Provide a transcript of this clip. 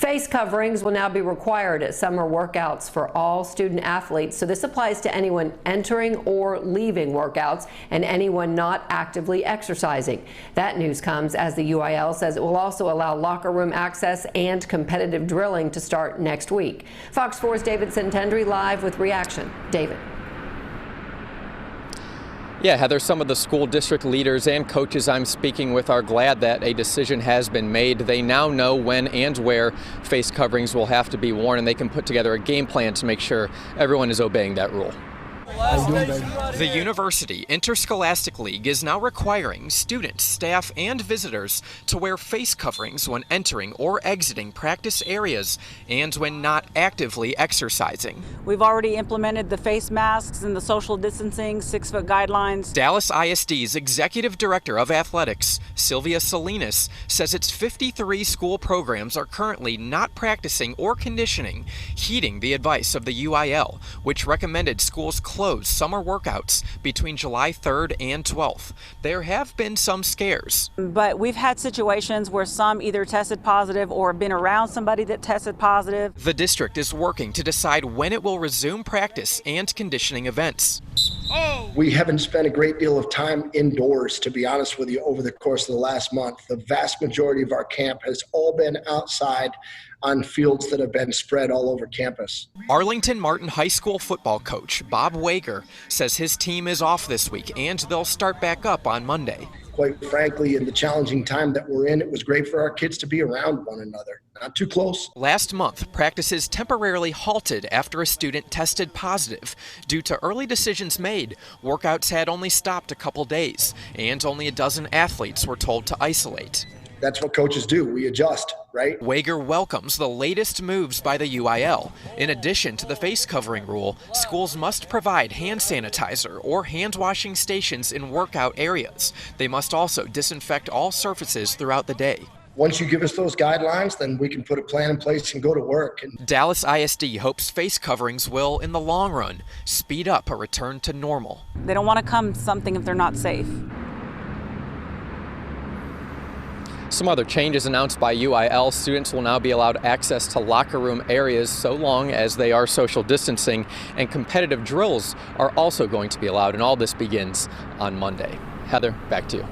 Face coverings will now be required at summer workouts for all student athletes. So this applies to anyone entering or leaving workouts and anyone not actively exercising. That news comes as the UIL says it will also allow locker room access and competitive drilling to start next week. Fox 4's David Santendry live with reaction. David. Yeah, Heather, some of the school district leaders and coaches I'm speaking with are glad that a decision has been made. They now know when and where face coverings will have to be worn, and they can put together a game plan to make sure everyone is obeying that rule. The University Interscholastic League is now requiring students, staff, and visitors to wear face coverings when entering or exiting practice areas and when not actively exercising. We've already implemented the face masks and the social distancing 6-foot guidelines. Dallas ISD's Executive Director of Athletics, Sylvia Salinas, says its 53 school programs are currently not practicing or conditioning, heeding the advice of the UIL, which recommended schools close summer workouts between July 3rd and 12th. There have been some scares. But we've had situations where some either tested positive or been around somebody that tested positive. The district is working to decide when it will resume practice and conditioning events. We haven't spent a great deal of time indoors, to be honest with you, over the course of the last month. The vast majority of our camp has all been outside on fields that have been spread all over campus. Arlington Martin High School football coach Bob Wager says his team is off this week and they'll start back up on Monday. Quite frankly, in the challenging time that we're in, it was great for our kids to be around one another, not too close. Last month, practices temporarily halted after a student tested positive. Due to early decisions made, workouts had only stopped a couple days, and only a dozen athletes were told to isolate. That's what coaches do. We adjust, right? Wager welcomes the latest moves by the UIL. In addition to the face covering rule, schools must provide hand sanitizer or hand washing stations in workout areas. They must also disinfect all surfaces throughout the day. Once you give us those guidelines, then we can put a plan in place and go to work. Dallas ISD hopes face coverings will, in the long run, speed up a return to normal. They don't want to come to something if they're not safe. Some other changes announced by UIL. Students will now be allowed access to locker room areas so long as they are social distancing, and competitive drills are also going to be allowed, and all this begins on Monday. Heather, back to you.